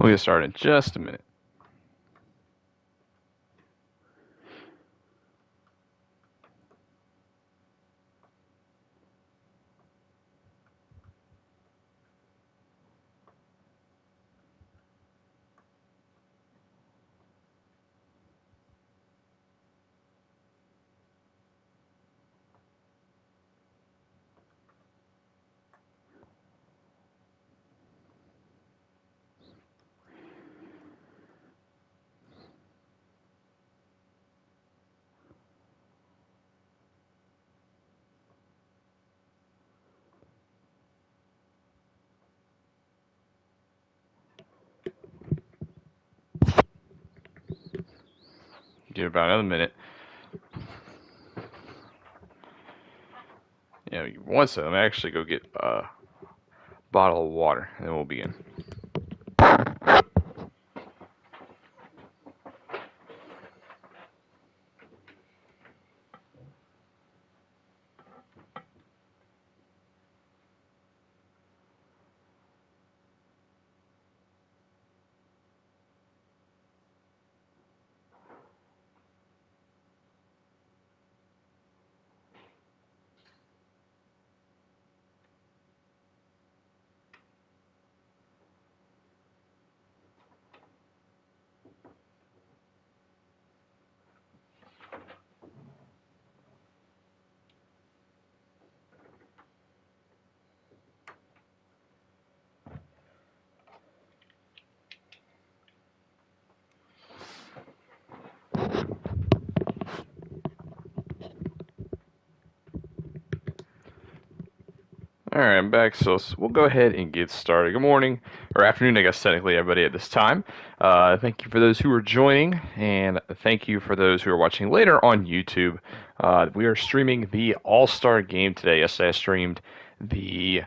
We'll get started in just a minute. Give it about another minute. Yeah, one second. I'm actually go get a bottle of water, and then we'll begin. Alright, I'm back, so we'll go ahead and get started. Good morning, or afternoon, I guess, technically, everybody at this time. Thank you for those who are joining, and thank you for those who are watching later on YouTube. We are streaming the All-Star Game today. Yesterday I streamed the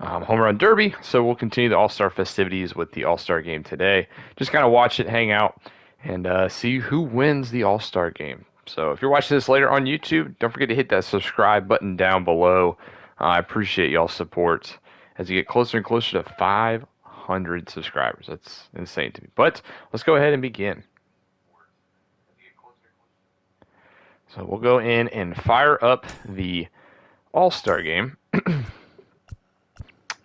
Home Run Derby, so we'll continue the All-Star festivities with the All-Star Game today. Just kind of watch it, hang out, and see who wins the All-Star Game. So if you're watching this later on YouTube, don't forget to hit that subscribe button down below. I appreciate y'all's support as you get closer and closer to 500 subscribers. That's insane to me. But let's go ahead and begin. So we'll go in and fire up the All-Star Game.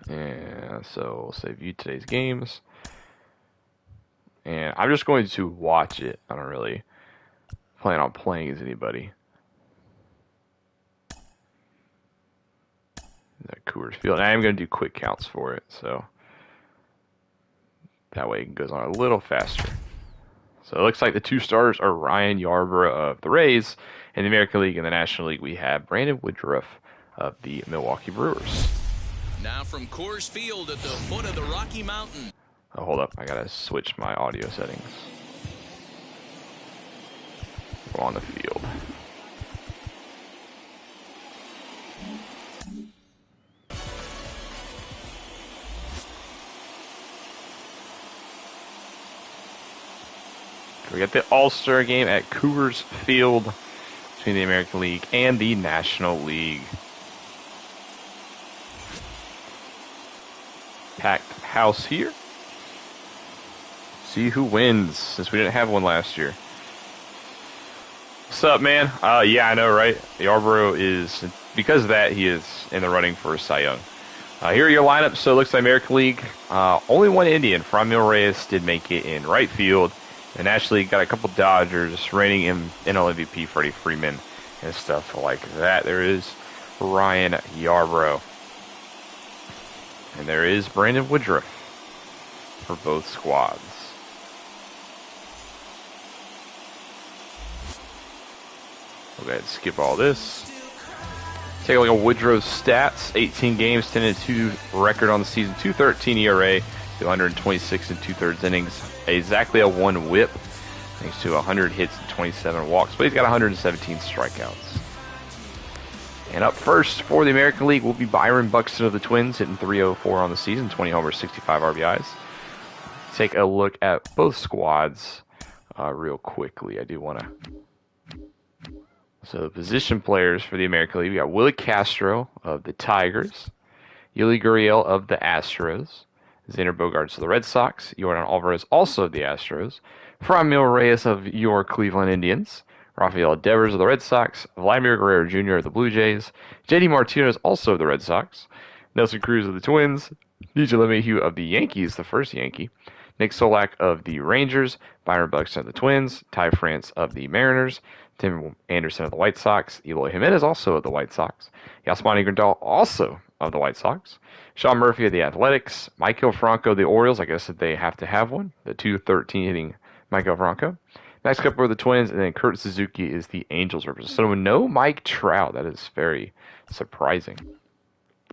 And so we'll say view today's games. And I'm just going to watch it. I don't really plan on playing as anybody. That Coors Field. And I am going to do quick counts for it, so that way it goes on a little faster. So it looks like the two starters are Ryan Yarbrough of the Rays. In the American League and the National League, we have Brandon Woodruff of the Milwaukee Brewers. Now from Coors Field at the foot of the Rocky Mountain. Oh, hold up. I got to switch my audio settings. Go on the field. We got the All-Star Game at Coors Field between the American League and the National League. Packed house here. See who wins, since we didn't have one last year. What's up, man? Yeah, I know, right? Yarbrough is, because of that, he is in the running for Cy Young. Here are your lineups. So it looks like American League, only one Indian, Francisco Reyes, did make it in right field. The National League got a couple Dodgers, reigning NL MVP Freddy Freeman and stuff like that. There is Ryan Yarbrough. And there is Brandon Woodruff for both squads. We'll go ahead and skip all this. Take a look at Woodruff's stats. 18 games, 10-2 record on the season, 2.13 ERA, 226 and 2/3 innings, exactly a 1 whip, thanks to 100 hits and 27 walks, but he's got 117 strikeouts. And up first for the American League will be Byron Buxton of the Twins, hitting .304 on the season, 20 homers, 65 RBIs. Take a look at both squads real quickly. I do want to. So the position players for the American League, we got Willie Castro of the Tigers, Yuli Gurriel of the Astros, Xander Bogaerts of the Red Sox. Jordan Alvarez, also of the Astros. Franmil Reyes of your Cleveland Indians. Rafael Devers of the Red Sox. Vladimir Guerrero Jr. of the Blue Jays. JD Martinez, also of the Red Sox. Nelson Cruz of the Twins. DJ LeMahieu of the Yankees, the first Yankee. Nick Solak of the Rangers. Byron Buxton of the Twins. Ty France of the Mariners. Tim Anderson of the White Sox. Eloy Jimenez, also of the White Sox. Yasmani Grandal, also of the White Sox. Shawn Murphy of the Athletics. Michael Franco of the Orioles. I guess that they have to have one. The 213 hitting Michael Franco. Next couple are the Twins, and then Kurt Suzuki is the Angels representative. So no Mike Trout. That is very surprising.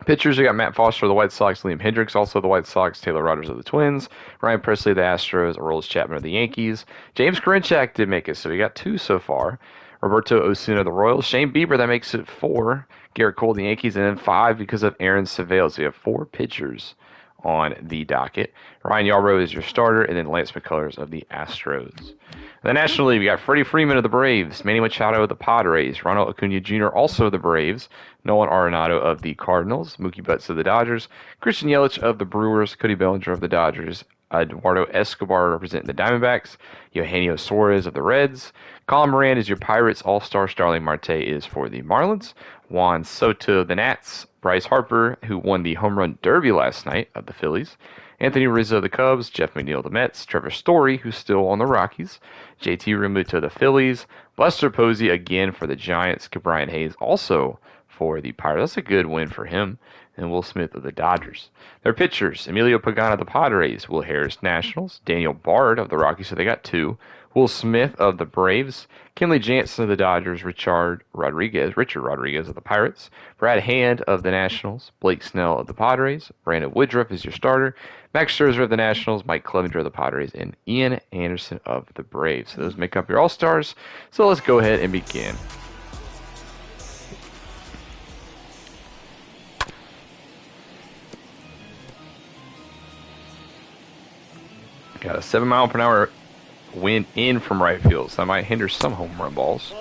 Pitchers, we got Matt Foster of the White Sox, Liam Hendricks, also of the White Sox, Taylor Rogers of the Twins, Ryan Presley of the Astros, Aroldis Chapman of the Yankees. James Karinchak did make it, so we got 2 so far. Roberto Osuna of the Royals. Shane Bieber, that makes it 4. Garrett Cole of the Yankees, and then 5 because of Aaron Savale. So we have 4 pitchers on the docket. Ryan Yarbrough is your starter, and then Lance McCullers of the Astros. In the National League, we got Freddy Freeman of the Braves, Manny Machado of the Padres, Ronald Acuna Jr. also of the Braves, Nolan Arenado of the Cardinals, Mookie Betts of the Dodgers, Christian Yelich of the Brewers, Cody Bellinger of the Dodgers, Eduardo Escobar representing the Diamondbacks, Eugenio Suarez of the Reds, Colin Moran is your Pirates, All-Star Starling Marte is for the Marlins, Juan Soto of the Nats, Bryce Harper, who won the Home Run Derby last night of the Phillies, Anthony Rizzo of the Cubs, Jeff McNeil of the Mets, Trevor Story, who's still on the Rockies, JT Realmuto of the Phillies, Buster Posey again for the Giants, Brian Hayes also for the Pirates. That's a good win for him. And Will Smith of the Dodgers. Their pitchers, Emilio Pagano of the Padres, Will Harris Nationals, Daniel Bard of the Rockies, so they got 2, Will Smith of the Braves, Kenley Jansen of the Dodgers, Richard Rodriguez of the Pirates, Brad Hand of the Nationals, Blake Snell of the Padres, Brandon Woodruff is your starter, Max Scherzer of the Nationals, Mike Clevenger of the Padres, and Ian Anderson of the Braves. So those make up your All-Stars. So let's go ahead and begin. Got a 7-mile-per-hour wind in from right field, so that might hinder some home run balls.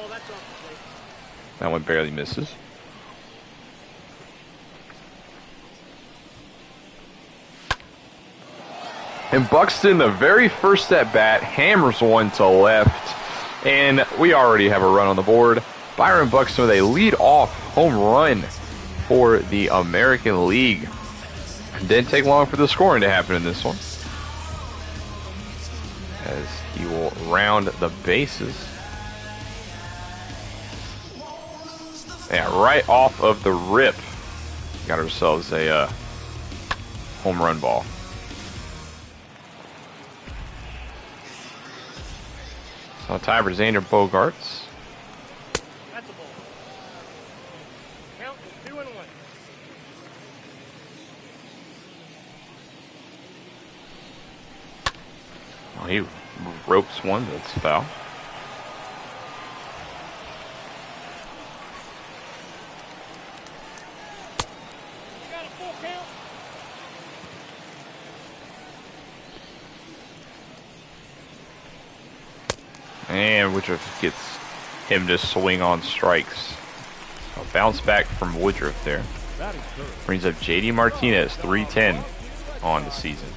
That one barely misses. And Buxton, the very first at-bat, hammers one to left, and we already have a run on the board. Byron Buxton with a lead-off home run for the American League. It didn't take long for the scoring to happen in this one, as he will round the bases. Yeah, right off of the rip, got ourselves a home run ball. So time for Xander Bogaerts. That's a ball. Count is 2-1. Oh, he ropes one, that's foul. Got a full count. And Woodruff gets him to swing on strikes. A bounce back from Woodruff there. Brings up JD Martinez, 310 on the season.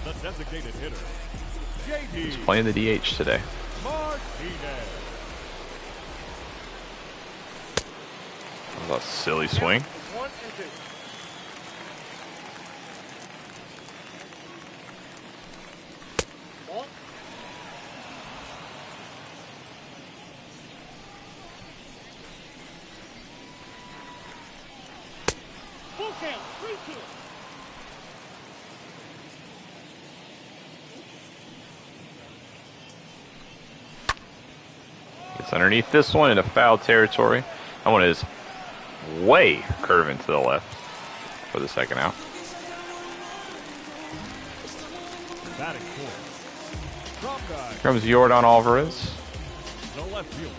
The designated hitter. He's playing the DH today. Martinez. That was a silly swing. 1 and 2. Ball. Full count. 3-2. Gets underneath this one into foul territory. That one is way curving to the left for the second out. Batting fourth. Drop guy. Here comes Jordan Alvarez, The left fielder.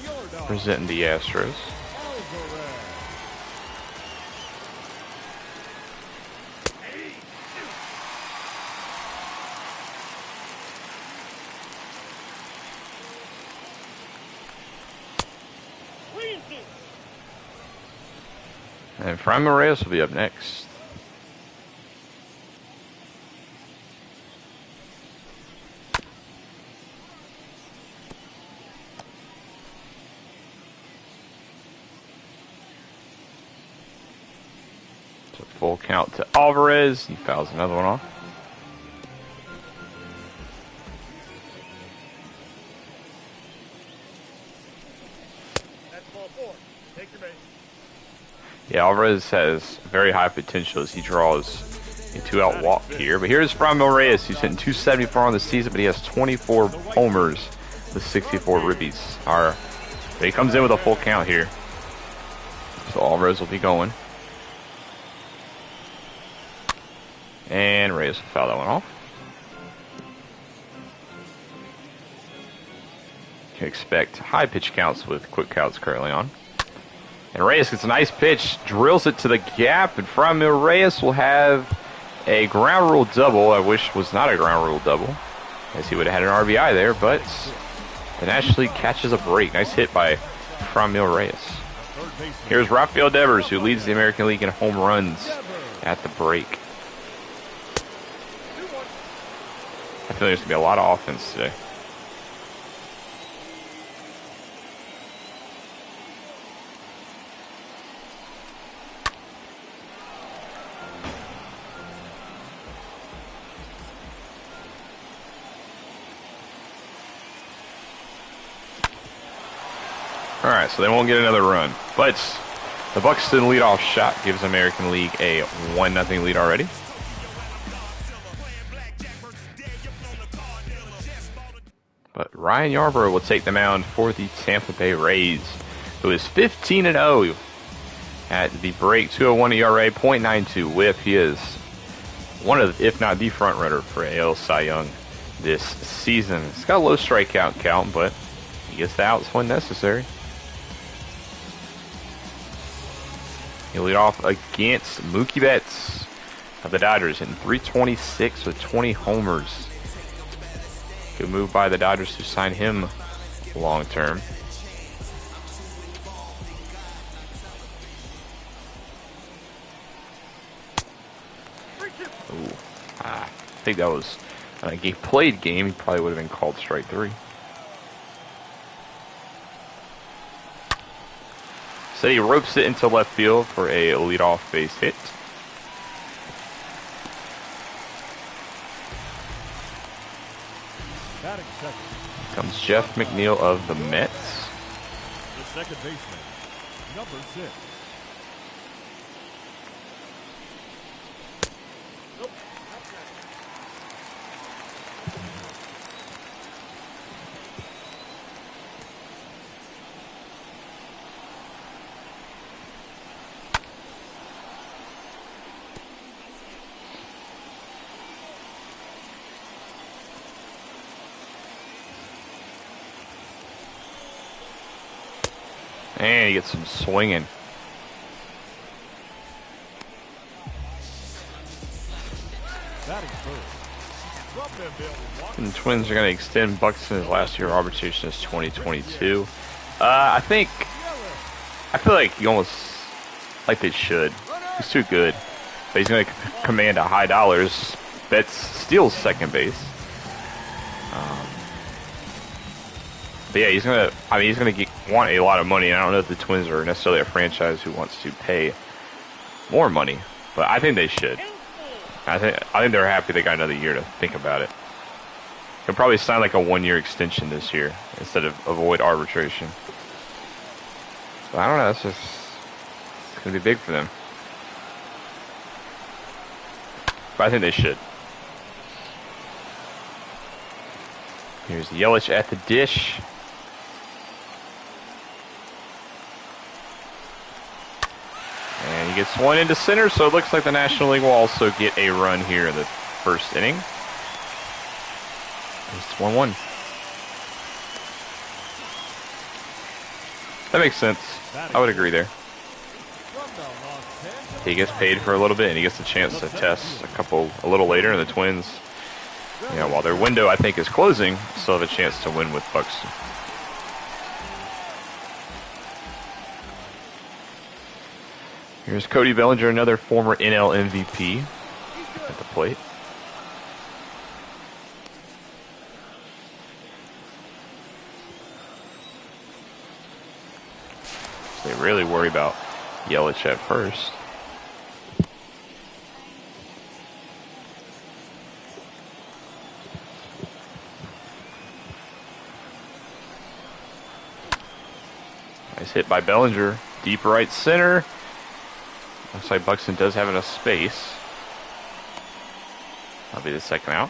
Jordan presenting the Astros. Alvarez. And Franmil Reyes will be up next. It's a full count to Alvarez. He fouls another one off. That's ball 4. Take your base. Yeah, Alvarez has very high potential as he draws a 2-out walk here. But here's Francisco Reyes. He's hitting 274 on the season, but he has 24 homers with 64 ribbies. But he comes in with a full count here. So Alvarez will be going. And Reyes will foul that one off. You can expect high pitch counts with quick counts currently on. And Reyes gets a nice pitch, drills it to the gap, and Francisco Reyes will have a ground rule double. I wish was not a ground rule double, as he would have had an RBI there, but it actually catches a break. Nice hit by Francisco Reyes. Here's Rafael Devers, who leads the American League in home runs at the break. I feel there's going to be a lot of offense today. Alright, so they won't get another run. But the Buxton leadoff shot gives American League a 1-0 lead already. But Ryan Yarbrough will take the mound for the Tampa Bay Rays, who is 15-0 at the break. 2.01 ERA, .92 WHIP. He is one of, if not the front runner for AL Cy Young this season. He's got a low strikeout count, but he gets the outs when necessary. He'll lead off against Mookie Betts of the Dodgers, hitting .326 with 20 homers. Good move by the Dodgers to sign him long term. Ooh, I think that was a played game. He probably would have been called strike 3. So he ropes it into left field for a leadoff base hit. Batting second. Comes Jeff McNeil of the Mets. The second baseman, number 6. And he gets some swinging. Batting first. And the Twins are going to extend Buxton's last year arbitration as 2022. I feel like they should. He's too good. But he's going to command a high dollars. Betts steals second base. But yeah, he's gonna want a lot of money. I don't know if the Twins are necessarily a franchise who wants to pay more money, but I think they should. I think they're happy they got another year to think about it. They'll probably sign like a 1-year extension this year instead of avoid arbitration. But I don't know. It's gonna be big for them. But I think they should. Here's Yelich at the dish. And he gets one into center, so it looks like the National League will also get a run here in the first inning. It's 1-1. That makes sense. I would agree there. He gets paid for a little bit, and he gets a chance to test a little later, and the Twins, while their window, I think, is closing, still have a chance to win with Buxton. Here's Cody Bellinger, another former NL MVP at the plate. They really worry about Yelich at first. Nice hit by Bellinger. Deep right center. Looks like Buxton does have enough space. That'll be the second out.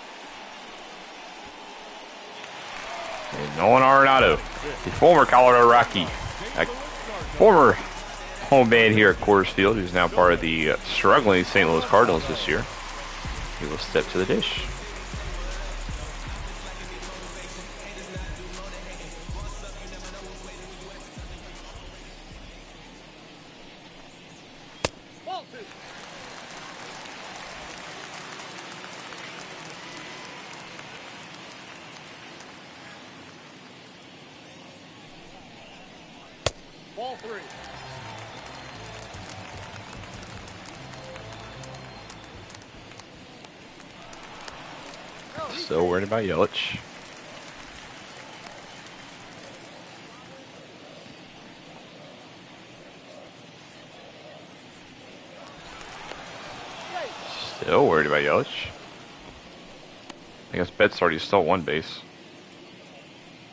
And Nolan Arenado, the former Colorado Rocky, former home man here at Coors Field, who's now part of the struggling St. Louis Cardinals this year. He will step to the dish. Ball two. Ball three. Still worried about Yelich. Still worried about Yelich. I guess Betts already stole one base.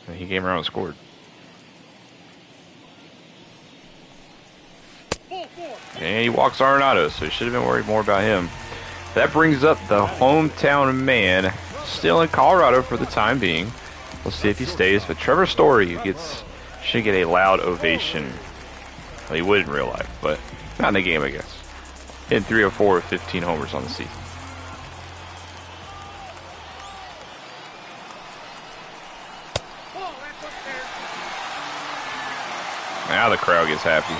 And he came around and scored. And he walks Arenado, so he should have been worried more about him. That brings up the hometown man, still in Colorado for the time being. We'll see if he stays. But Trevor Story should get a loud ovation. Well, he would in real life, but not in the game, I guess. Hitting 304 with 15 homers on the season. Now the crowd gets happy.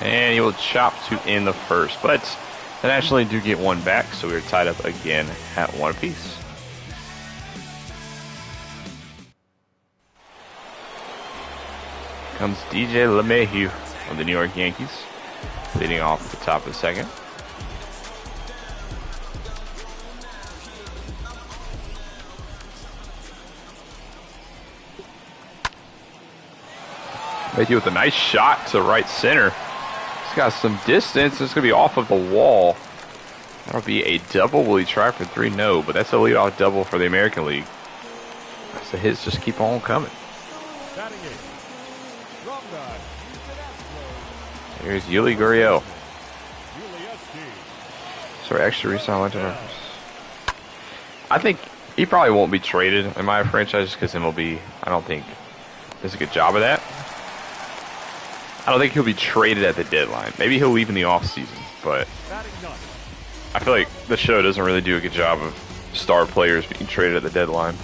And he will chop to end the first. But the Nationals do get one back, so we're tied up again at one apiece. Comes DJ LeMahieu of the New York Yankees, leading off the top of the second. LeMahieu with a nice shot to right center. He's got some distance. It's going to be off of the wall. That'll be a double. Will he try for three? No, but that's a leadoff double for the American League. That's the hits just keep on coming. Here's Yuli Gurriel. Sorry, extra re-signed. I think he probably won't be traded in my franchise because MLB, I don't think, does a good job of that. I don't think he'll be traded at the deadline. Maybe he'll leave in the offseason, but I feel like the show doesn't really do a good job of star players being traded at the deadline.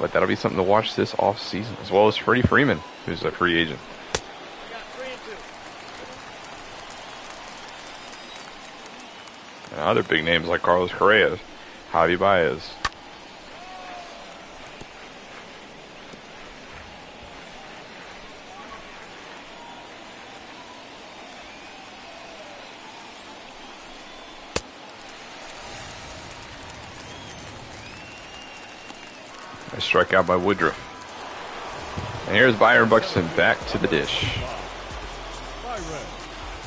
But that'll be something to watch this offseason, as well as Freddy Freeman, who's a free agent. And other big names like Carlos Correa, Javi Baez. A strikeout by Woodruff. And here's Byron Buxton back to the dish.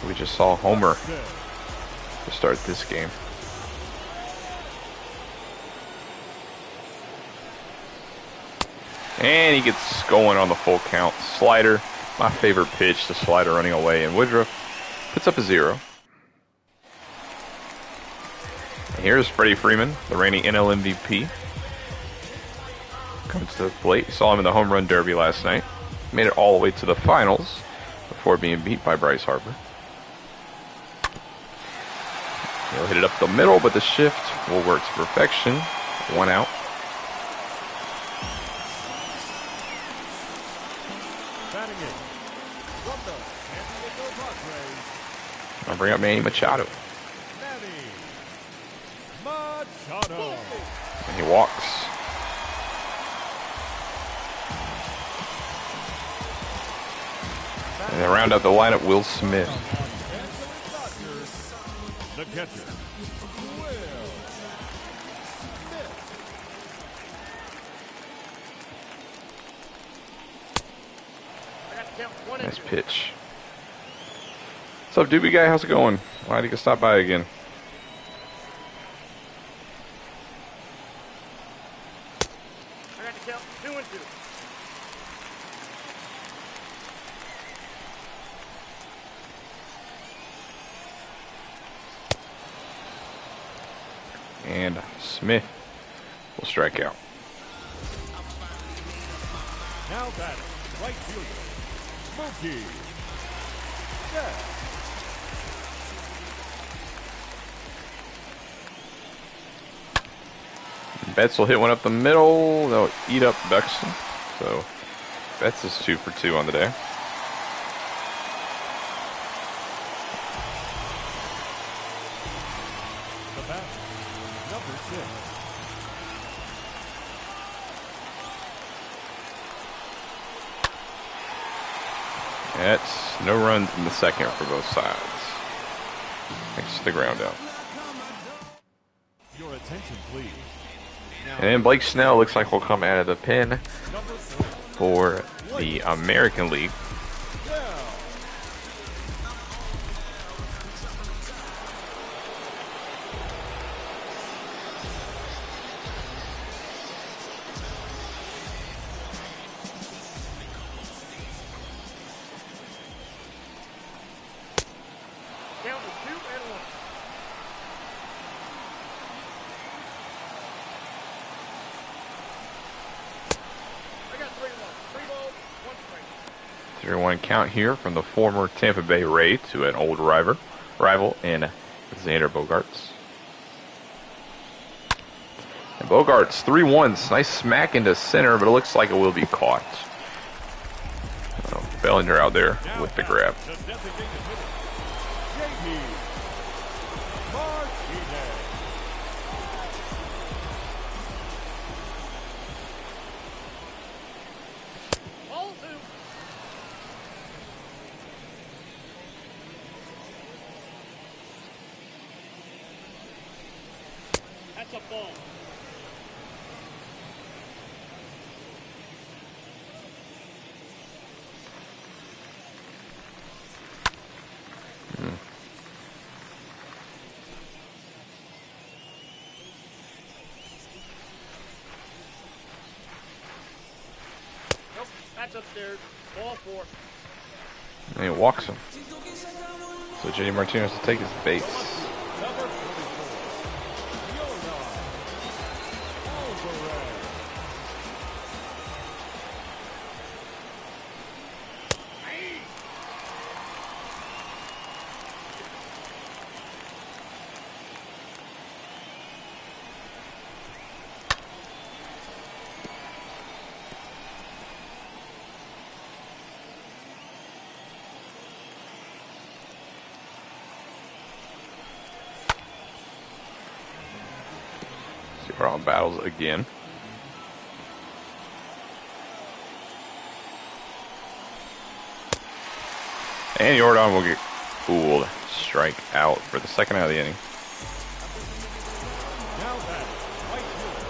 We just saw Homer to start this game. And he gets going on the full count. Slider, my favorite pitch, the slider running away. And Woodruff puts up a 0. And here's Freddie Freeman, the reigning NL MVP. Comes to the plate. Saw him in the home run derby last night. Made it all the way to the finals before being beat by Bryce Harper. He'll hit it up the middle, but the shift will work to perfection. 1 out. I'll bring up Manny Machado. And he walks. And they round out the lineup, Will Smith. The catcher. count. One Nice and pitch. What's up, doobie guy? How's it going? Glad you could stop by again. I got to count. 2 and 2. And Smith will strike out. Now batting, right fielder, Mookie. Betts. Betts will hit one up the middle. They'll eat up Buxton. So Betts is 2 for 2 on the day. The batter, number 6. That's no runs in the second for both sides. Thanks to the ground out. Your attention, please. Now, And then Blake Snell looks like will come out of the pen number 4. for the American League. Bell. Count is 2 and 1. I got 3 and 1. 3 balls, 1 strike. 0-1 count here from the former Tampa Bay Ray to an old rival in Xander Bogaerts. And Bogaerts, 3-1. Nice smack into center, but it looks like it will be caught. Bellinger out there Now with the grab. the designated hitter, J.D. Martinez. Ball 2. That's a ball. Nope, that's upstairs. Ball 4. And he walks him. So JD Martinez will take his base. Number 44, Alvarez. See, we're on battles again. And Jordan will get fooled. Strike out for the second out of the inning. Now that right fielder,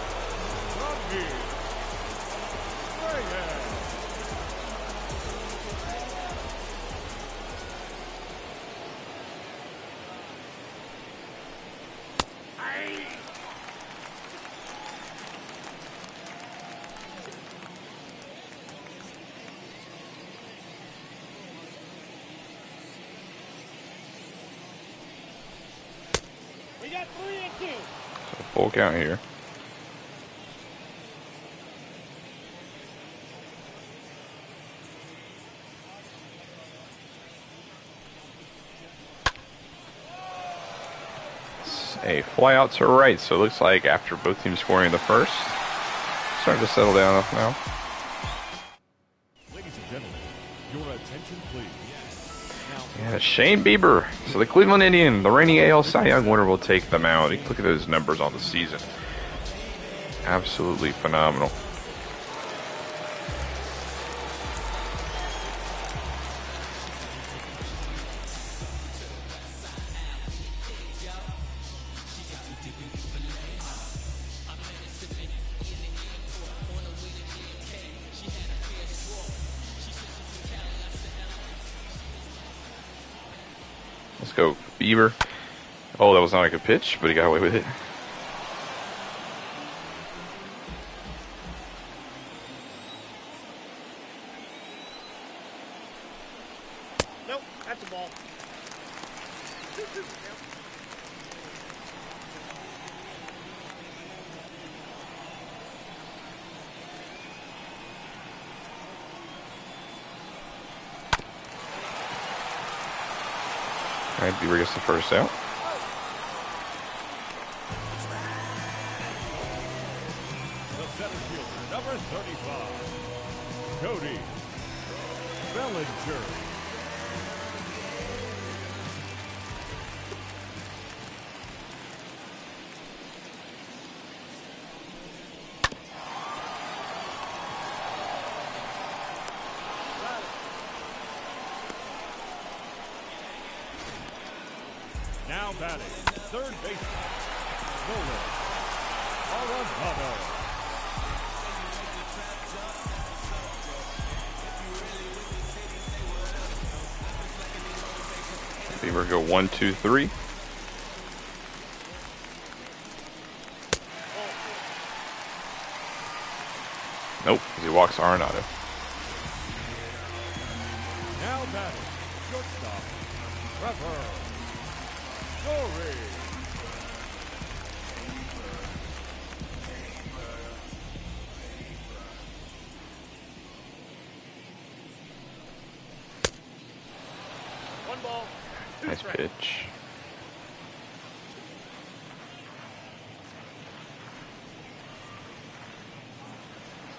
Rodney Reyes. We got 3 and 2. So full count here. It's a fly out to right, so it looks like after both teams scoring the first, starting to settle down now. Ladies and gentlemen, your attention, please. Yeah, Shane Bieber. So the Cleveland Indian, the reigning AL Cy Young winner, will take them out. Look at those numbers on the season. Absolutely phenomenal. go, Bieber. Oh, that was not a good pitch, but he got away with it. Nope, that's a ball. 2-2. All right, Bieber gets the first out. The center fielder, number 35, Cody Bellinger. Now batting, third baseman, Nolan Arenado. Bieber go 1, 2, 3. Nope, because he walks Arenado. Now batting, shortstop, Trevor Story. One ball, 2 Nice strikes. pitch.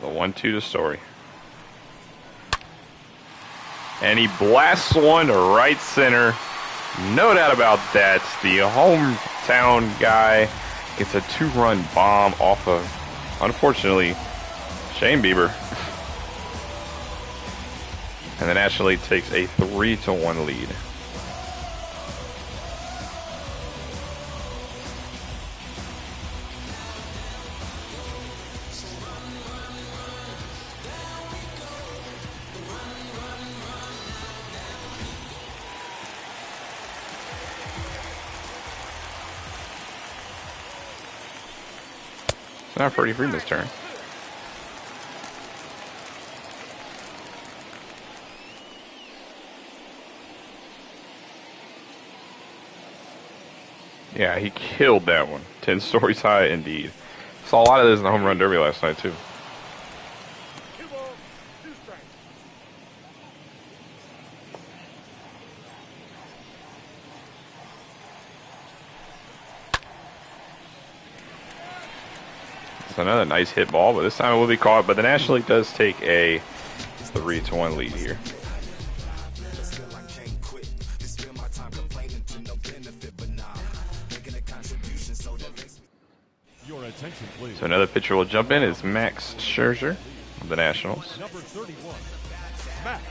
The 1-2 to Story. And he blasts one to right center. No doubt about that. The hometown guy gets a 2-run bomb off of, unfortunately, Shane Bieber. And the National League takes a 3-1 lead. It's now Freddy Freeman's turn. Yeah, he killed that one. 10 stories high indeed. Saw a lot of those in the home run derby last night too. 2 balls, 2 strikes. It's another nice hit ball, but this time it will be caught. But the National League does take a 3-1 lead here. Your attention, please. So another pitcher will jump in is Max Scherzer of the Nationals. Number 31, Max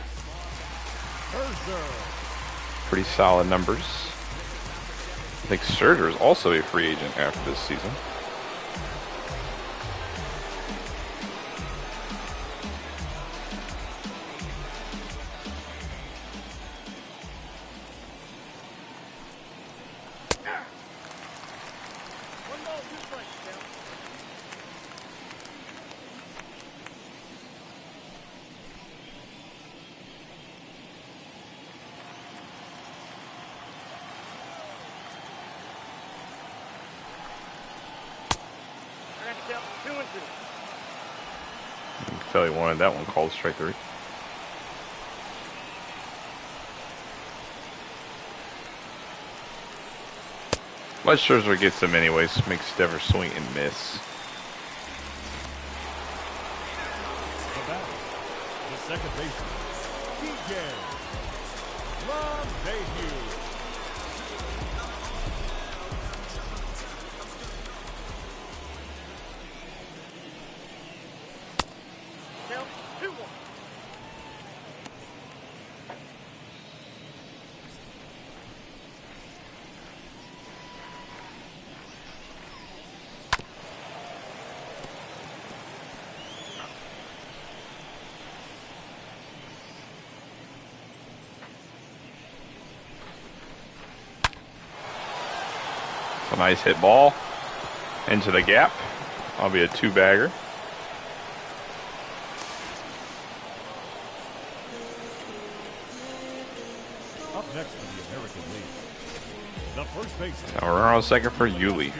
Scherzer. Pretty solid numbers. I think Scherzer is also a free agent after this season. One ball, 2 strikes. Down. I got to count 2 and 2. I can tell you wanted that one called strike 3. But Scherzer gets them anyways, makes Dever swing and miss. The batter, the second baseman, DJ LeMahieu. Count 2-1. A nice hit ball into the gap. I'll be a two-bagger. Up next for the American League, the first baseman. Now we're on second for Yuli.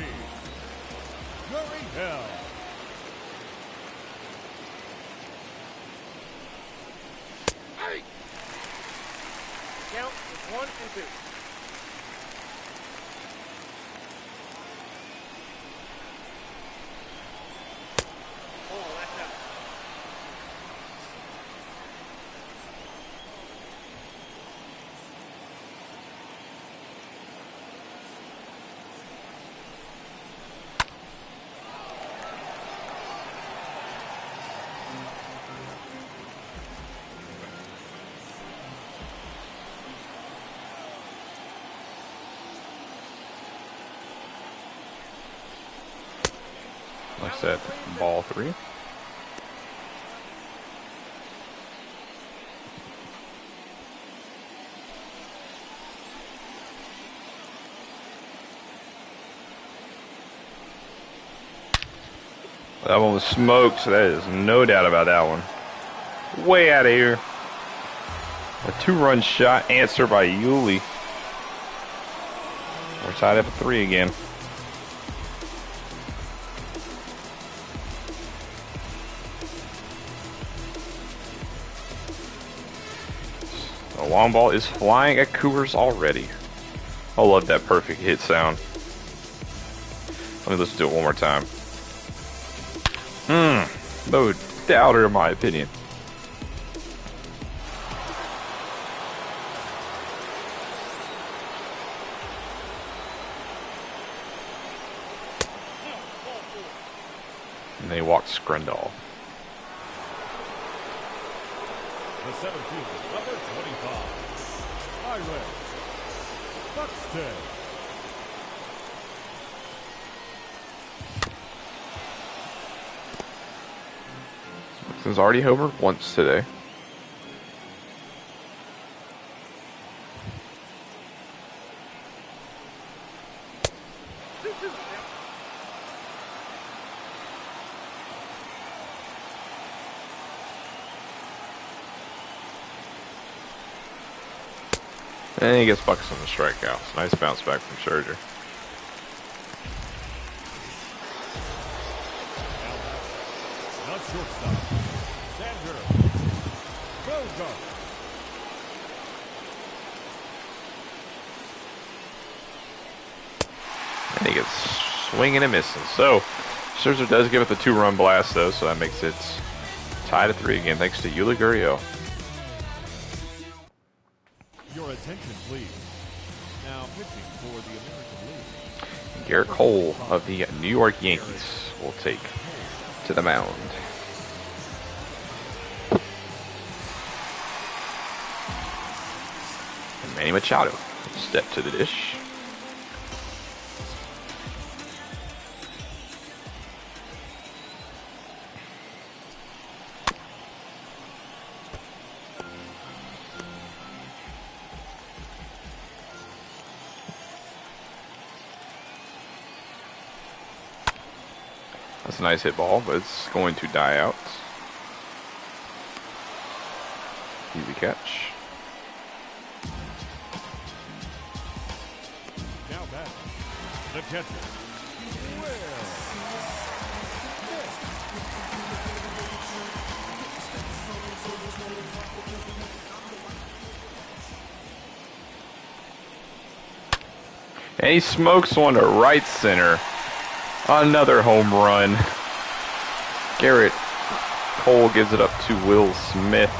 Count is 1 and 2. Oh, that's out. Like I said, ball 3. That one was smoked, so there is no doubt about that one. Way out of here. A 2-run shot answered by Yuli. We're tied up at 3 again. The long ball is flying at Cougars already. I love that perfect hit sound. Let me listen to it one more time. No doubter in my opinion. And they walked Screndall. The 17th, number 25, Byron Buxton. Buxton's already homered once today. And he gets Buxton the strikeouts. Nice bounce back from Scherzer. The shortstop, Scherzer. Go. And he gets swinging and missing. So, Scherzer does give it the 2-run blast, though, so that makes it tied at 3 again, thanks to Yuli Gurriel. Your attention, please. Now pitching for the American League, Garrett Cole of the New York Yankees will take to the mound. And Manny Machado step to the dish. That's a nice hit ball, but it's going to die out. Easy catch. now back, the catcher. And he smokes one to right center. Another home run. Garrett Cole gives it up to Will Smith.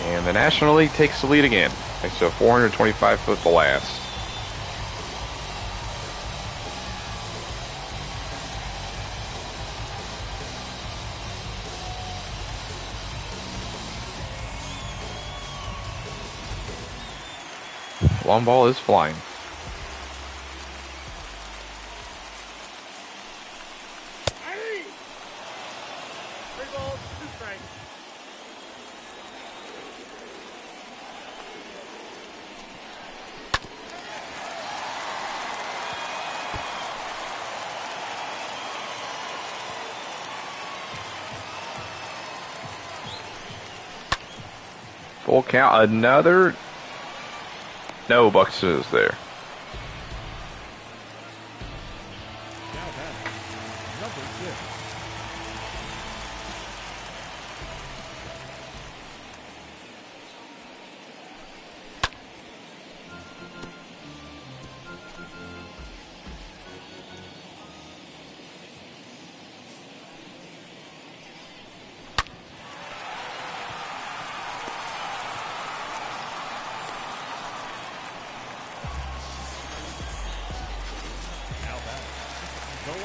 And the National League takes the lead again. Thanks to a 425-foot blast. Long ball is flying. Full count. Another. No, Buxton is there. Now batting, number 6.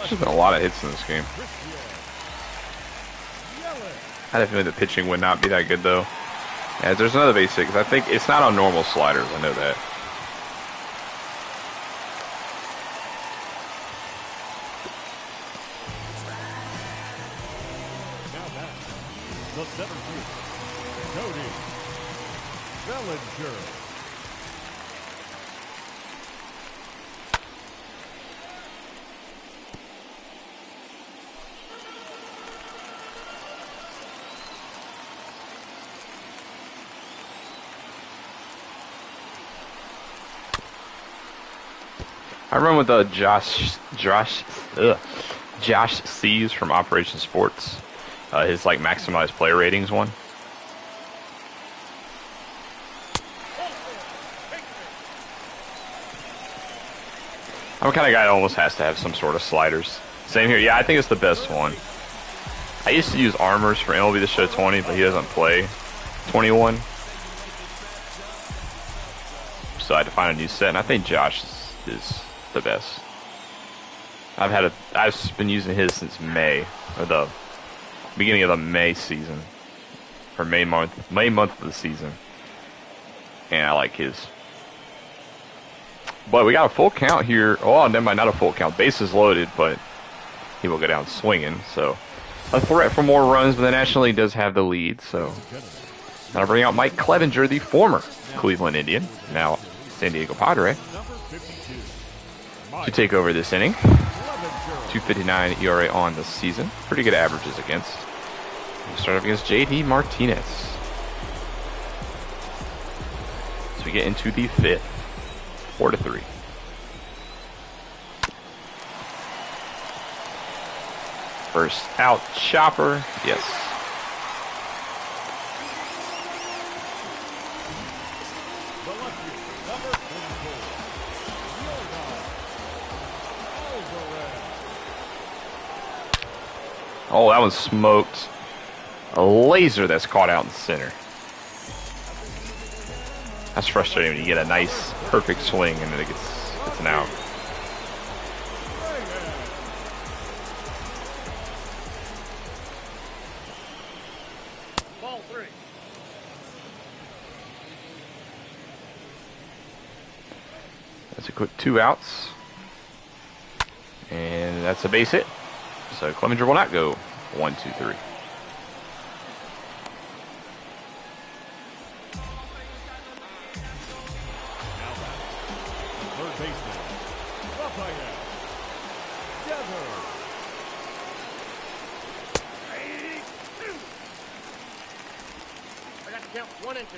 There's been a lot of hits in this game. I had a feeling the pitching would not be that good, though. Yeah, there's another base hit, because I think it's not on normal sliders. I know that. Now back, the 17th, Cody Bellinger. I run with Josh C's from Operation Sports. His like maximized player ratings one. I'm the kind of guy that almost has to have some sort of sliders. Same here. Yeah, I think it's the best one. I used to use Armors for MLB The Show 20, but he doesn't play 21. So I had to find a new set, and I think Josh is the best. I've been using his since May, or the beginning of the May season, or May month of the season, and I like his. But we got a full count here. Oh, never mind, not a full count. Bases loaded, but he will go down swinging. So a threat for more runs, but the National League does have the lead. So now bring out Mike Clevenger, the former Cleveland Indian, now San Diego Padre, to take over this inning. 2.59 ERA on the season. Pretty good averages against. We start off against JD Martinez. So we get into the 5th. 4-3. First out, chopper. Yes. Oh, that one's smoked. A laser that's caught out in the center. That's frustrating when you get a nice, perfect swing and then it gets an out. Ball 3. That's a quick 2 outs. And that's a base hit. So Clevenger will not go 1, 2, 3. I got to count 1 and 2.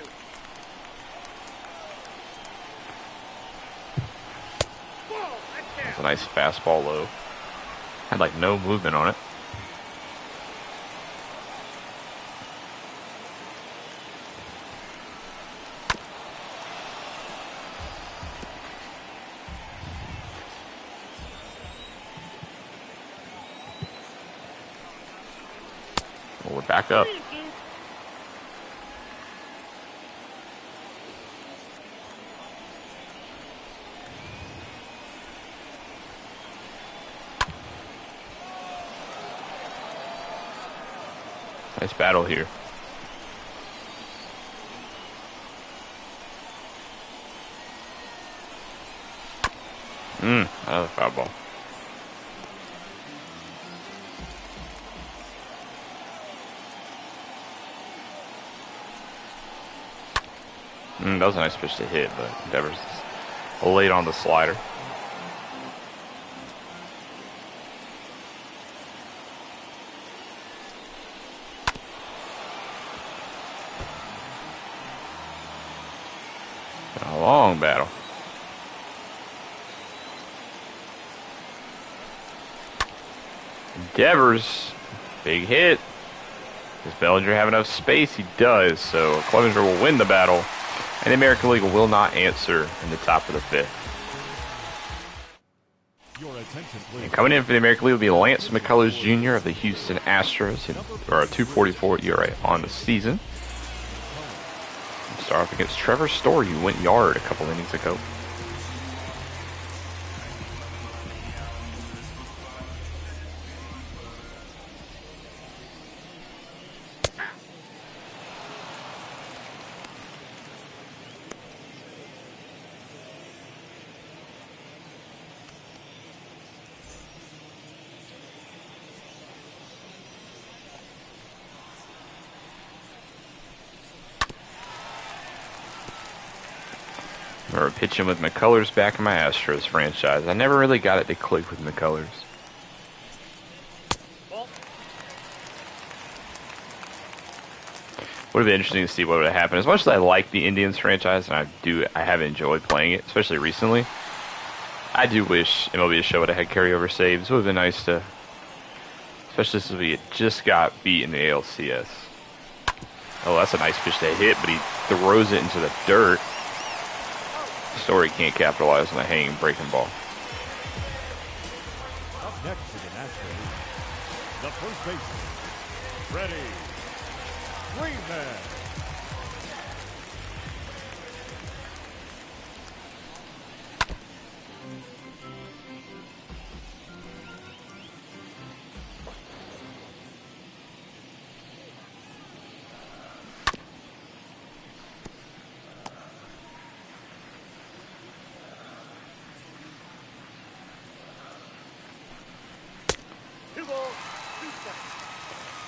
Whoa, that's It's a nice fastball low. Had like no movement on it. Well, we're back up. Nice battle here. Another foul ball. That was a nice pitch to hit, but Devers late on the slider. long battle. Devers, big hit. Does Bellinger have enough space? He does. So Clevenger will win the battle, and the American League will not answer in the top of the fifth. And coming in for the American League will be Lance McCullers Jr. of the Houston Astros, or a 2.44 ERA on the season. Start off against Trevor Story, who went yard a couple innings ago. Or pitching with McCullers back in my Astros franchise. I never really got it to click with McCullers. Would have been interesting to see what would have happened. As much as I like the Indians franchise, and I have enjoyed playing it, especially recently, I do wish MLB The Show would have had carryover saves. It would have been nice to, especially since we had just got beat in the ALCS. Oh, that's a nice pitch to hit, but he throws it into the dirt. Story can't capitalize on a hanging breaking ball. Up next to the National League, the first baseman, Freddy Freeman.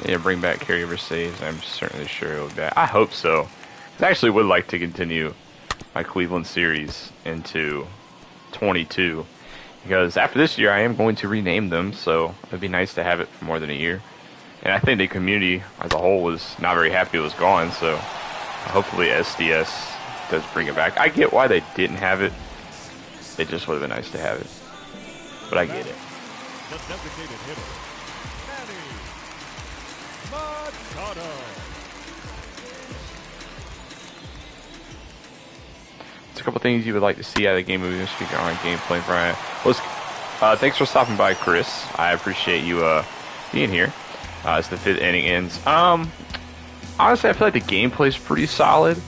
Yeah, bring back carryover saves. I'm certainly sure it'll be back. I hope so. I actually would like to continue my Cleveland series into 22, because after this year I am going to rename them, so it'd be nice to have it for more than a year. And I think the community as a whole was not very happy it was gone, so hopefully SDS does bring it back. I get why they didn't have it. It just would have been nice to have it. But I get it. The designated hitter, Machado. There's a couple things you would like to see out of the game movie. Speaking on gameplay, Brian. Thanks for stopping by, Chris. I appreciate you being here. As the fifth inning ends. Honestly, I feel like the gameplay is pretty solid.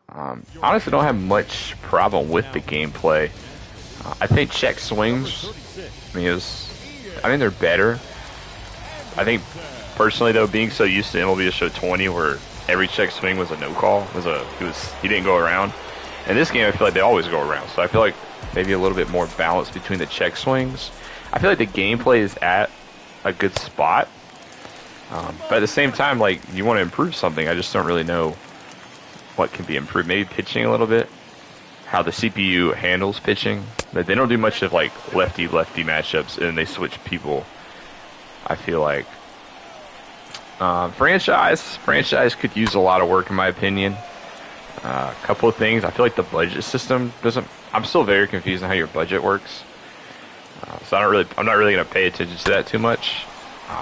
Honestly, don't have much problem with the gameplay. I think check swings. I mean, they're better. I think personally, though, being so used to MLB The Show 20, where every check swing was a no call, he didn't go around. In this game, I feel like they always go around. So I feel like maybe a little bit more balance between the check swings. I feel like the gameplay is at a good spot. But at the same time, like, you want to improve something. I just don't really know what can be improved. Maybe pitching a little bit. How the CPU handles pitching. But they don't do much of, like, lefty-lefty matchups, and they switch people, I feel like. Franchise could use a lot of work, in my opinion. A couple of things. I feel like the budget system doesn't... I'm still very confused on how your budget works. So I'm not really going to pay attention to that too much.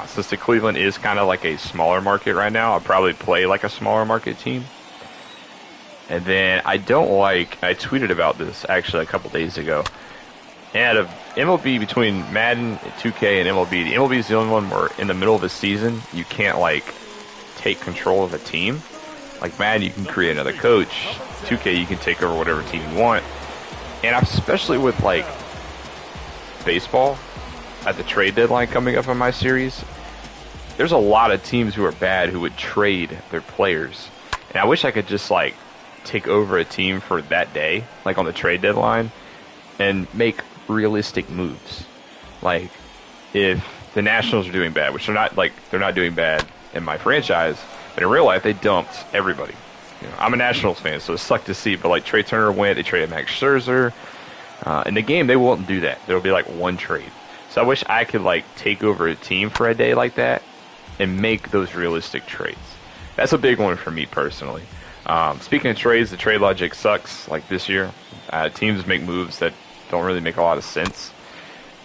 Since the Cleveland is kind of like a smaller market right now, I'll probably play like a smaller market team. And then I tweeted about this actually a couple days ago. And out of MLB, between Madden, 2K, and MLB, the MLB is the only one where in the middle of the season, you can't like take control of a team. Like Madden, you can create another coach. 2K, you can take over whatever team you want. And especially with like baseball, at the trade deadline coming up in my series, there's a lot of teams who are bad who would trade their players. And I wish I could just like take over a team for that day, like on the trade deadline, and make realistic moves. Like if the Nationals are doing bad, which they're not doing bad in my franchise, but in real life they dumped everybody. I'm a Nationals fan, so it sucked to see, but like Trey Turner went, they traded Max Scherzer. In the game, they won't do that. There'll be like one trade. So I wish I could like take over a team for a day like that and make those realistic trades. That's a big one for me personally. Speaking of trades, the trade logic sucks. Like this year, teams make moves that don't really make a lot of sense.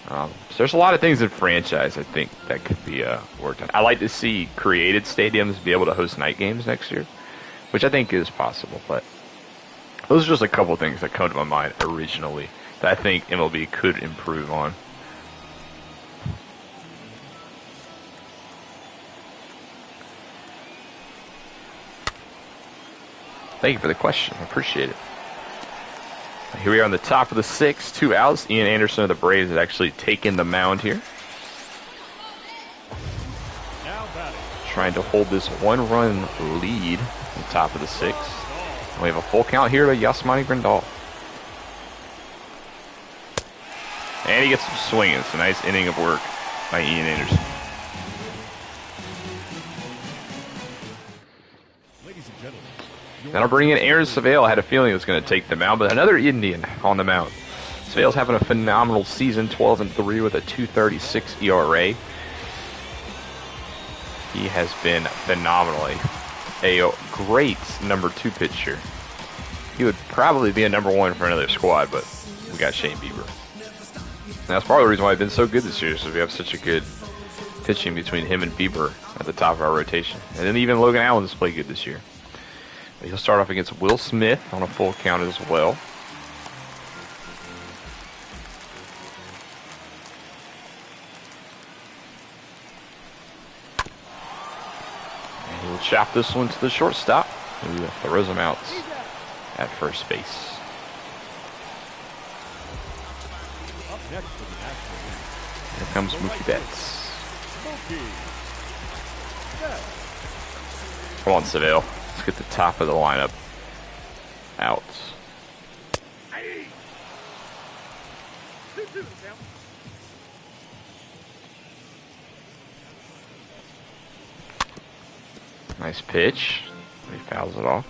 So there's a lot of things in franchise I think that could be worked on. I like to see created stadiums be able to host night games next year, which I think is possible. But those are just a couple things that come to my mind originally that I think MLB could improve on. Thank you for the question. I appreciate it. Here we are on the top of the 6th, 2 outs. Ian Anderson of the Braves has actually taken the mound here. Trying to hold this 1-run lead on the top of the 6th. We have a full count here to Yasmani Grandal. And he gets some swinging. It's a nice inning of work by Ian Anderson. That'll bring in Aaron Savale. I had a feeling he was going to take the mound, but another Indian on the mound. Savale's having a phenomenal season, 12-3 with a 2.36 ERA. He has been phenomenally a great number 2 pitcher. He would probably be a number 1 for another squad, but we got Shane Bieber. And that's part of the reason why I've been so good this year, so we have such a good pitching between him and Bieber at the top of our rotation. And then even Logan Allen's played good this year. He'll start off against Will Smith on a full count as well. And he will chop this one to the shortstop, who throws him out at first base. Here comes Mookie Betts. Come on, Savale. Let's get the top of the lineup out. Nice pitch. He fouls it off.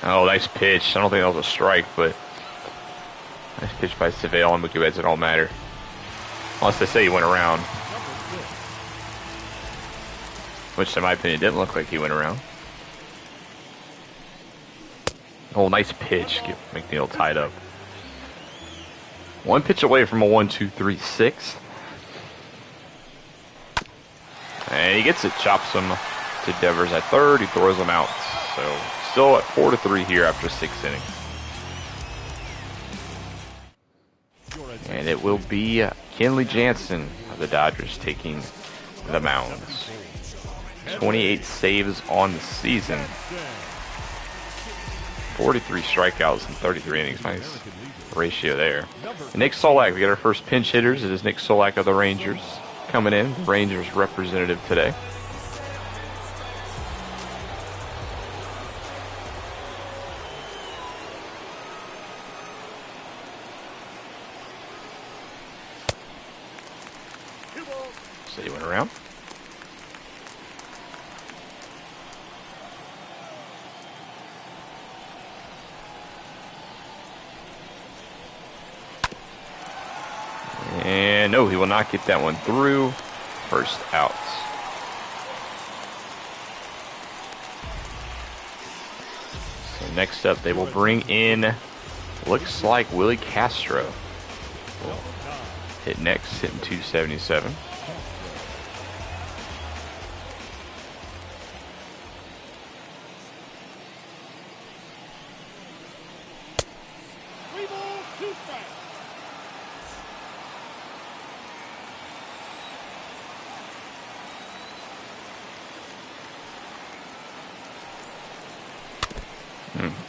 Oh, nice pitch. I don't think that was a strike, but nice pitch by Savale and Mookie Betts. It don't matter. Unless they say he went around. Which, in my opinion, didn't look like he went around. Oh, nice pitch. Get McNeil tied up. One pitch away from a 1-2-3-6. And he gets it. Chops him to Devers at third. He throws him out. So, still at 4-3 here after 6 innings. And it will be Kenley Jansen of the Dodgers taking the mound. 28 saves on the season. 43 strikeouts in 33 innings. Nice ratio there. And Nick Solak, we got our first pinch hitters. It is Nick Solak of the Rangers coming in. Rangers representative today. So he went around. And no, he will not get that one through. First out. So next up, they will bring in, looks like Willie Castro. Hit next, hitting 277.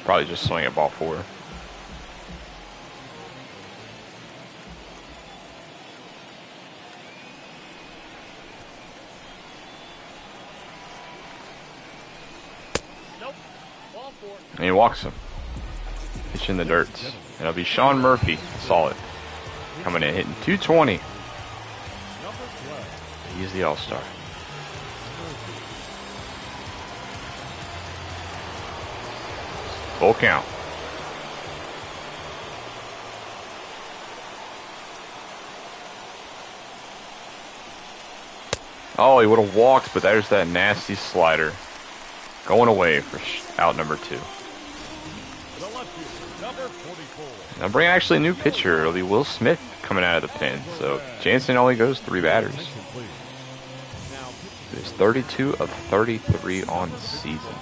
Probably just swing at ball 4. Nope. Ball 4. And he walks him. Pitch in the dirt. It'll be Shawn Murphy. Solid. Coming in, hitting 220. He's the all-star. Full count. Oh, he would have walked, but there's that nasty slider. Going away for out number 2. The left fielder, number 44. Now bringing actually a new pitcher. It'll be Will Smith coming out of the pen. So Jansen only goes 3 batters. Attention, please. Now, He's 32 of 33 on the season.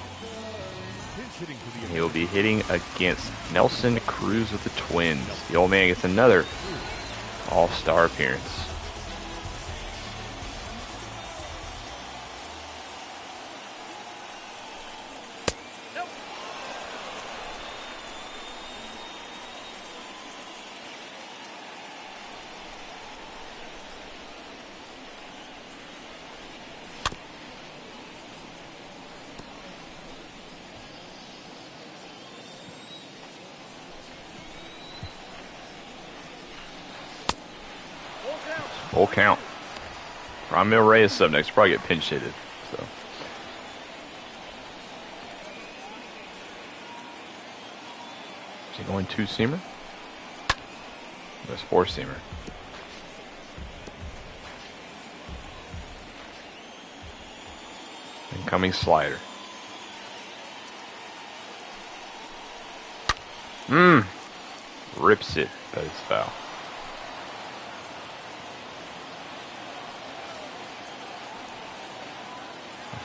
pinch hitting to the He'll be hitting against Nelson Cruz with the Twins. The old man gets another all-star appearance. Full count. Ramil Reyes up next. Probably get pinch hitted. So. Is he going 2-seamer? That's 4-seamer. Incoming slider. Rips it, but it's foul.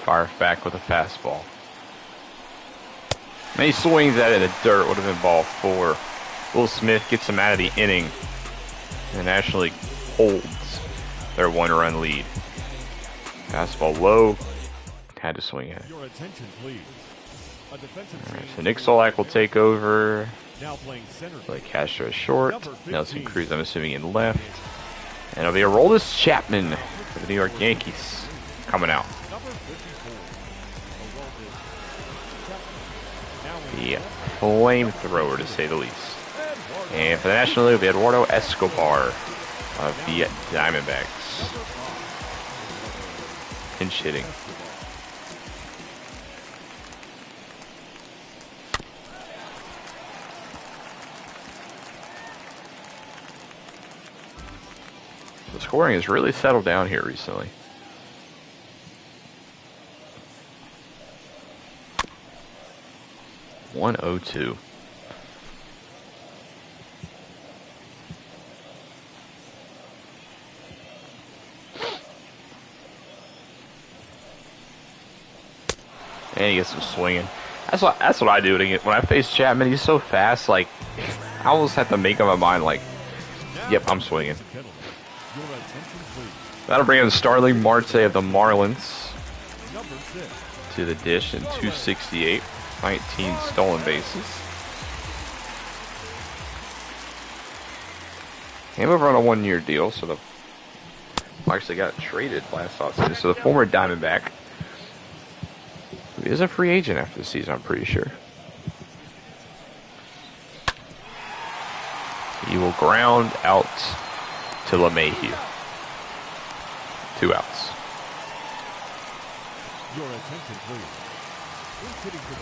Fires back with a fastball. And he swings at it in the dirt. Would have been ball 4. Will Smith gets him out of the inning and actually holds their 1-run lead. Fastball low. Had to swing at it. Your attention, please. A defensive Alright, change. so Nick Solak will take over. Now playing center. Play Castro short. Nelson Cruz, I'm assuming, in left. And it'll be a Aroldis Chapman for the New York Yankees coming out. Number 54. The flamethrower, to say the least. And for the National League, it'll be Eduardo Escobar of the Diamondbacks. Pinch hitting. The scoring has really settled down here recently. .102. And he gets some swinging. That's what I do when I face Chapman. He's so fast. Like I almost have to make up my mind. Like, yep, I'm swinging. Your attention, please. That'll bring in Starling Marte of the Marlins Number 6. to the dish in 268. 19 stolen bases. Came over on a 1-year deal, so the actually got traded last offseason. So the former Diamondback, who is a free agent after the season, I'm pretty sure. He will ground out to LeMahieu. 2 outs. Your attention, please.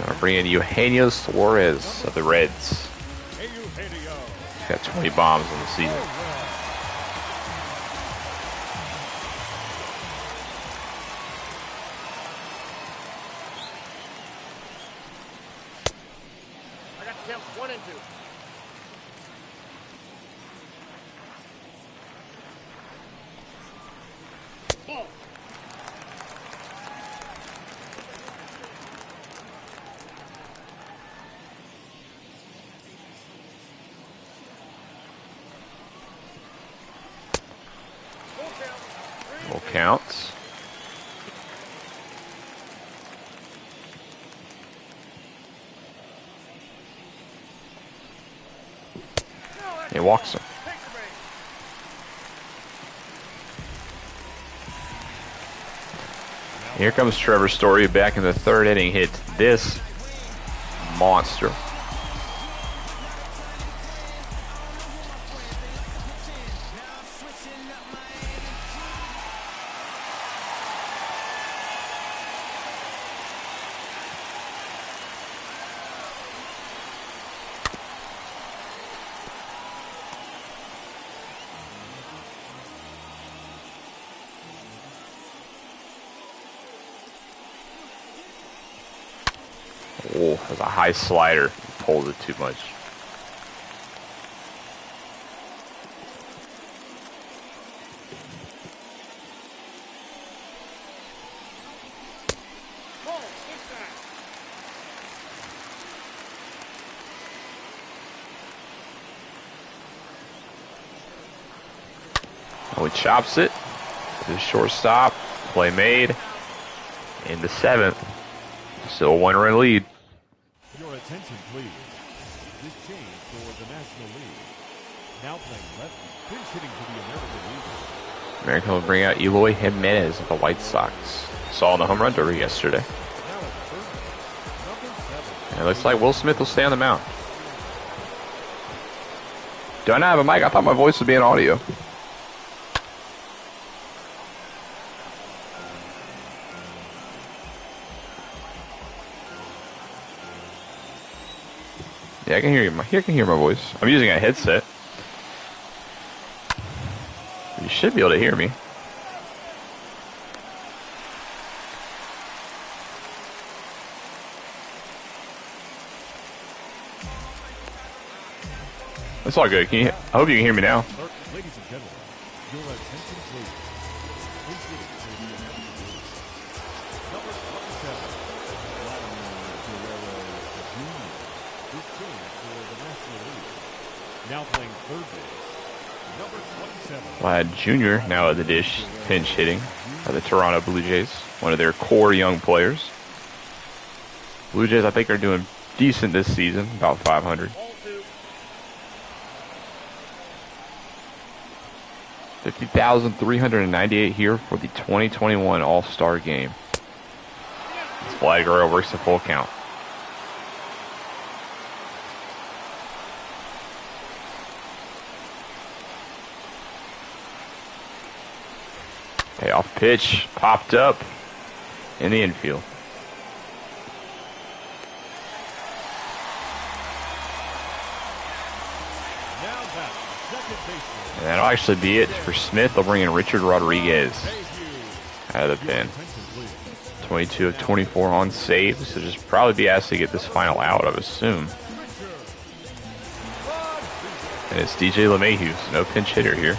Now bring in Eugenio Suarez of the Reds. Eugenio. He's got 20 bombs on the season. I got the count 1 and 2. Ball. Full counts. He walks him. Here comes Trevor Story back in the 3rd inning. Hits this monster. It was a high slider. He pulled it too much. Oh, he chops it to the shortstop. Play made. In the 7th. Still a 1-run lead. Your attention, please. This change for the National League. Now playing lefty. Pinch hitting for the American League. American will bring out Eloy Jimenez of the White Sox. Saw in the home run derby yesterday. Now at first, number 7. And it looks like Will Smith will stay on the mound. Do I not have a mic? I thought my voice would be in audio. Yeah, I can hear you. I can hear my voice. I'm using a headset. You should be able to hear me. That's all good. I hope you can hear me now. Ladies and gentlemen, your attention, please. Pinch hitting for the American League. Number 27. This change for the National League. Now playing third base. Number 27. Vlad Jr. now at the dish, pinch hitting by the Toronto Blue Jays, one of their core young players. Blue Jays, I think, are doing decent this season, about 500. 50,398 here for the 2021 All-Star Game. As Vlad Guerrero works the full count. Payoff pitch popped up in the infield. Now back, second baseman. And that'll actually be it for Smith. They'll bring in Richard Rodriguez out of the pen. 22 of 24 on saves, so just probably be asked to get this final out, I would assume. And it's DJ LeMahieu, so no pinch hitter here.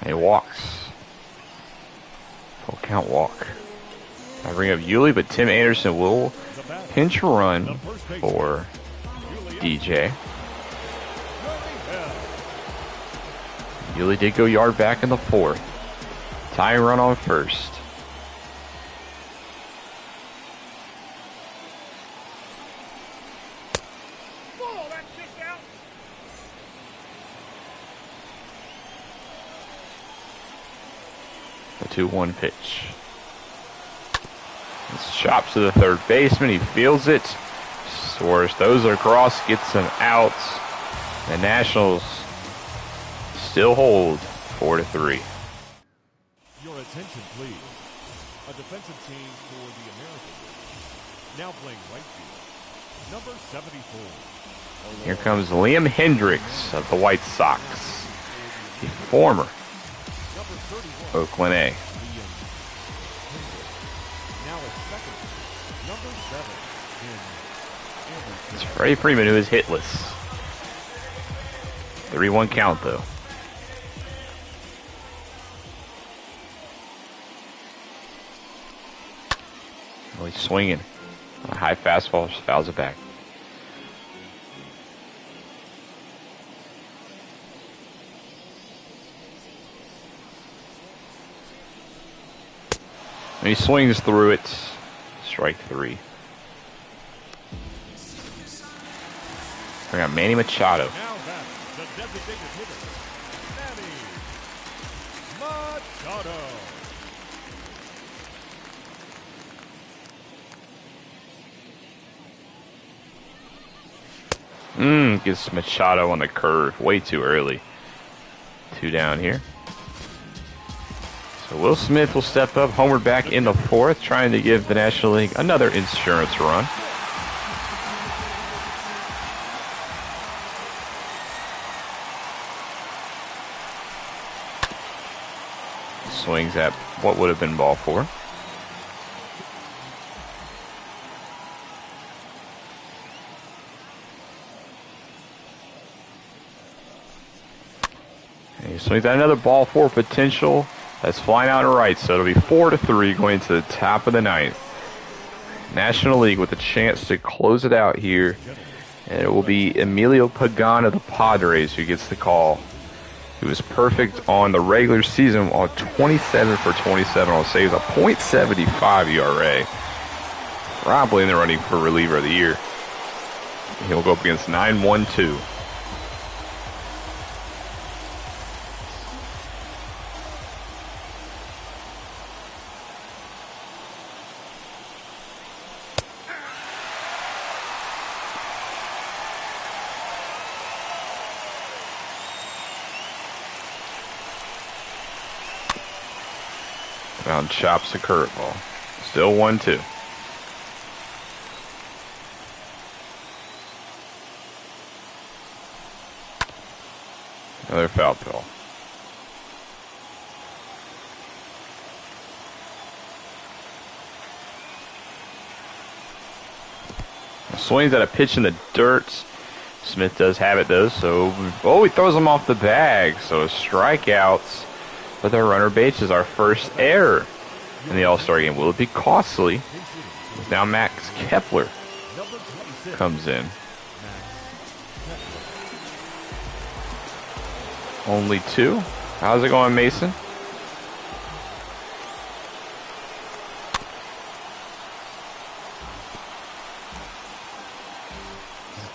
He walks. Full count walk. I bring up Yuli, but Tim Anderson will pinch run for DJ. Yuli did go yard back in the 4th. Tying run on first. The 2-1 pitch. It's chopped to the third baseman. He fields it. Suarez throws it across, gets him out. The Nationals still hold 4-3. Your attention, please. A defensive change for the American League. Now playing right field. Number 74. Here comes Liam Hendricks of the White Sox. The former Oakland A. It's Freddy Freeman, who is hitless. 3-1 count, though. Oh, he's swinging. A high fastball, just fouls it back. And he swings through it. Strike 3. We got Manny Machado. Now back, the designated hitter, Manny Machado. Gets Machado on the curve way too early. 2 down here. So Will Smith will step up, homer back in the 4th, trying to give the National League another insurance run. Swings at what would have been ball 4. And he swings at another ball 4 potential. That's flying out to right, so it'll be 4-3 going to the top of the 9th. National League with a chance to close it out here. And it will be Emilio Pagano of the Padres who gets the call. He was perfect on the regular season on 27 for 27 on saves, a .75 ERA. Probably in the running for reliever of the year. He'll go up against 9-1-2. Round chops a curveball. Still 1-2. Another foul pill. Swings at a pitch in the dirt. Smith does have it though, so he throws him off the bag. So strikeouts. But the runner bases our first error in the All-Star game. Will it be costly? Now Max Kepler comes in. Only 2. How's it going, Mason?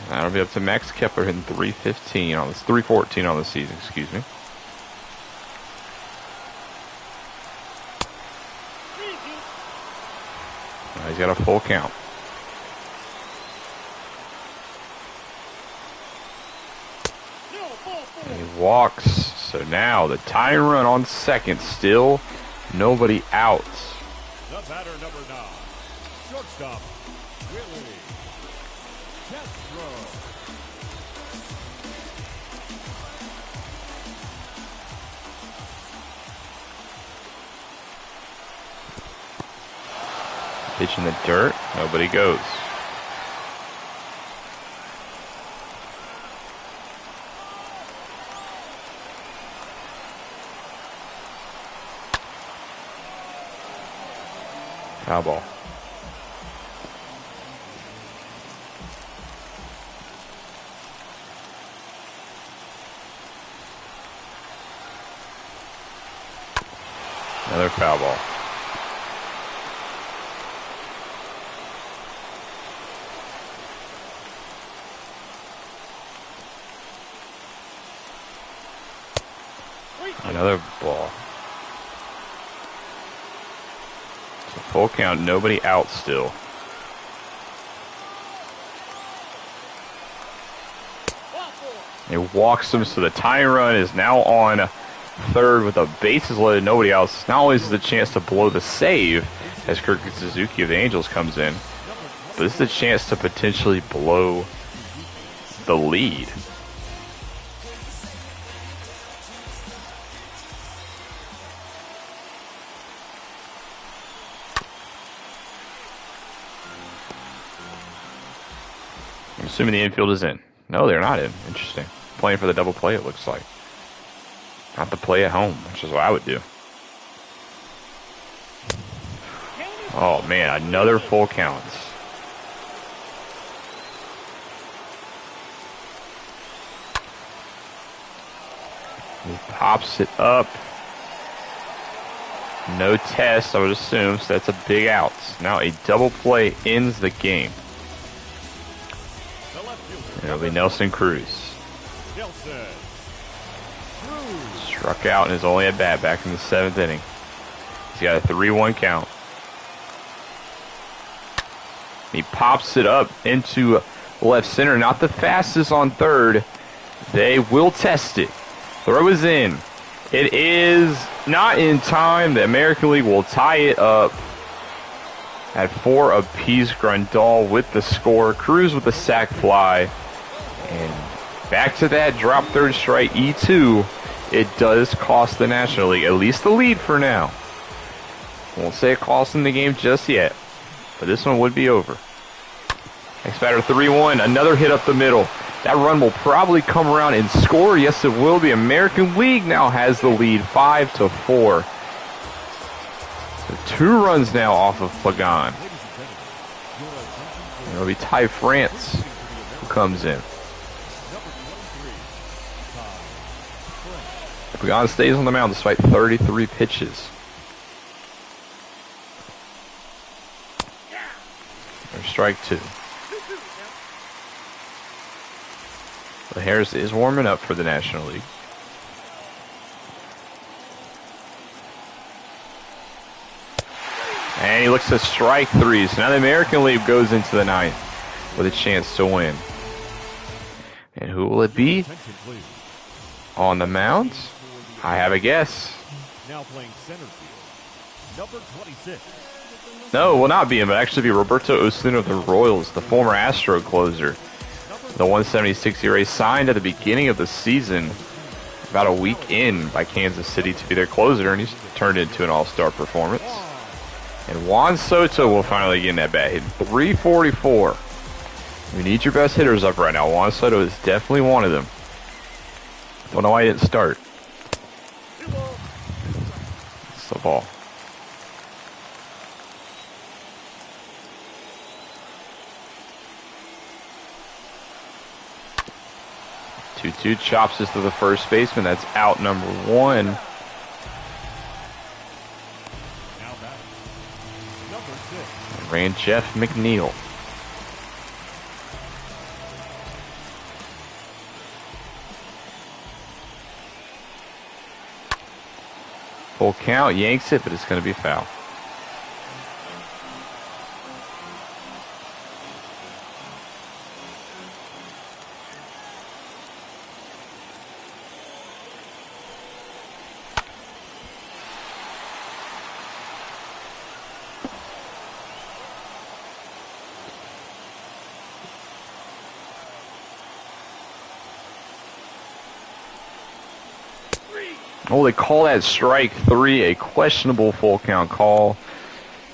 That'll be up to Max Kepler hitting 315 on this, 314 on the season, excuse me. He's got a full count. And he walks. So now the tying run on second. Still nobody out. The batter, number 9, shortstop, Kepler. Pitch in the dirt. Nobody goes. Foul ball. Another foul ball. Another ball. So full count, nobody out still. He walks him, so the tying run is now on third with the bases loaded, nobody else. Not only is it a chance to blow the save as Kirk Suzuki of the Angels comes in, but this is a chance to potentially blow the lead. I'm assuming the infield is in. No, they're not in. Interesting. Playing for the double play, it looks like. Not the play at home, which is what I would do. Oh, man, another full count. He pops it up. No test, I would assume, so that's a big out. Now a double play ends the game. It'll be Nelson Cruz. Struck out in his only at bat back in the 7th inning. He's got a 3-1 count. He pops it up into left center. Not the fastest on third. They will test it. Throw is in. It is not in time. The American League will tie it up at 4 apiece. Grandal with the score. Cruz with the sac fly. And back to that drop third strike E2 it does cost the National League at least the lead for now. Won't say it costs them the game just yet, but this one would be over. Next batter, 3-1. Another hit up the middle. That run will probably come around and score. Yes, it will. The American League now has the lead, 5-4. So 2 runs now off of Pagano. It'll be Ty France who comes in. Pagano stays on the mound despite 33 pitches. There's strike 2. But Harris is warming up for the National League. And he looks to strike 3. So now the American League goes into the 9th with a chance to win. And who will it be? On the mound? I have a guess. Now playing center field, number 26. No, it will not be him. It will actually be Roberto Osuna of the Royals, the former Astro closer. The 176 ERA signed at the beginning of the season, about a week in by Kansas City to be their closer, and he's turned into an all-star performance. And Juan Soto will finally get in that bat, hitting 344. You need your best hitters up right now. Juan Soto is definitely one of them. Don't know why he didn't start. It's the ball. Two chops this to the first baseman. That's out number 1. Now batting, number 6. Ran Jeff McNeil. Full count, yanks it, but it's going to be foul. Oh, they call that strike 3, a questionable full count call.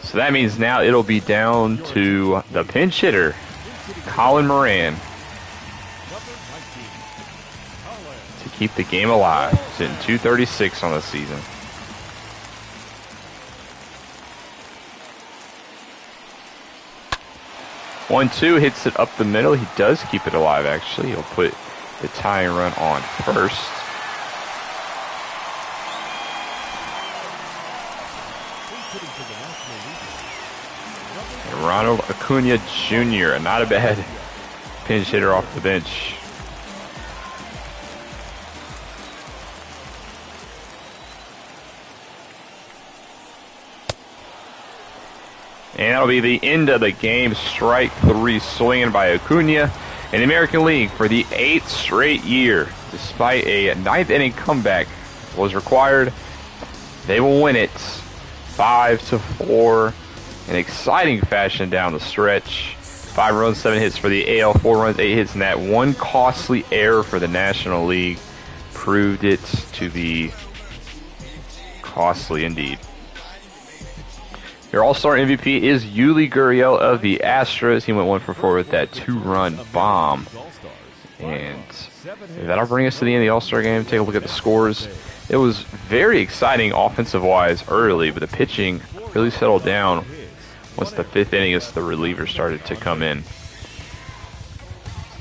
So that means now it'll be down to the pinch hitter, Colin Moran, to keep the game alive. Sitting 236 on the season. One-two hits it up the middle. He does keep it alive, actually. He'll put the tying run on first. And Ronald Acuna Jr., not a bad pinch hitter off the bench. And that'll be the end of the game. Strike 3 swinging by Acuna in the American League for the 8th straight year. Despite a 9th inning comeback was required, they will win it 5-4 in exciting fashion down the stretch. 5 runs, 7 hits for the AL, 4 runs, 8 hits, and that one costly error for the National League proved it to be costly indeed. Your All-Star MVP is Yuli Gurriel of the Astros. He went 1 for 4 with that 2-run bomb. And that'll bring us to the end of the All-Star game. Take a look at the scores. It was very exciting offensive-wise early, but the pitching really settled down once the 5th inning as the relievers started to come in.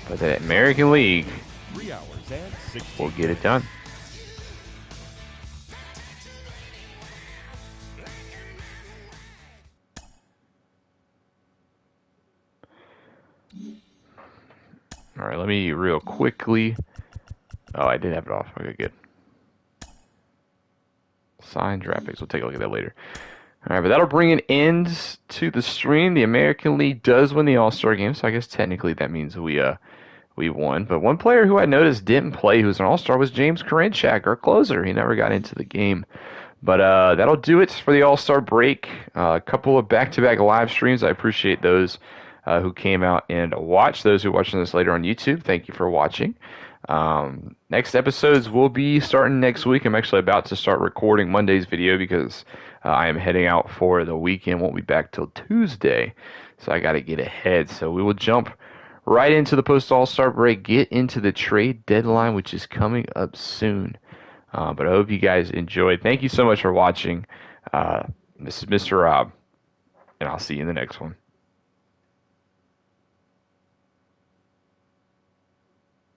But the American League will get it done. All right, let me real quickly. Oh, I did have it off. Okay, good. Signed draft picks. We'll take a look at that later. All right, but that'll bring an end to the stream. The American League does win the All-Star game, so I guess technically that means we won. But one player who I noticed didn't play, who was an All-Star, was James Karinchak, our closer. He never got into the game. But that'll do it for the All-Star break. A couple of back-to-back live streams. I appreciate those who came out and watched. Those who are watching this later on YouTube, thank you for watching. Next episodes will be starting next week. I'm actually about to start recording Monday's video because I am heading out for the weekend. Won't be back till Tuesday, so I got to get ahead. So we will jump right into the post All-Star break, get into the trade deadline, which is coming up soon. But I hope you guys enjoyed. Thank you so much for watching. This is Mr. Rob, and I'll see you in the next one.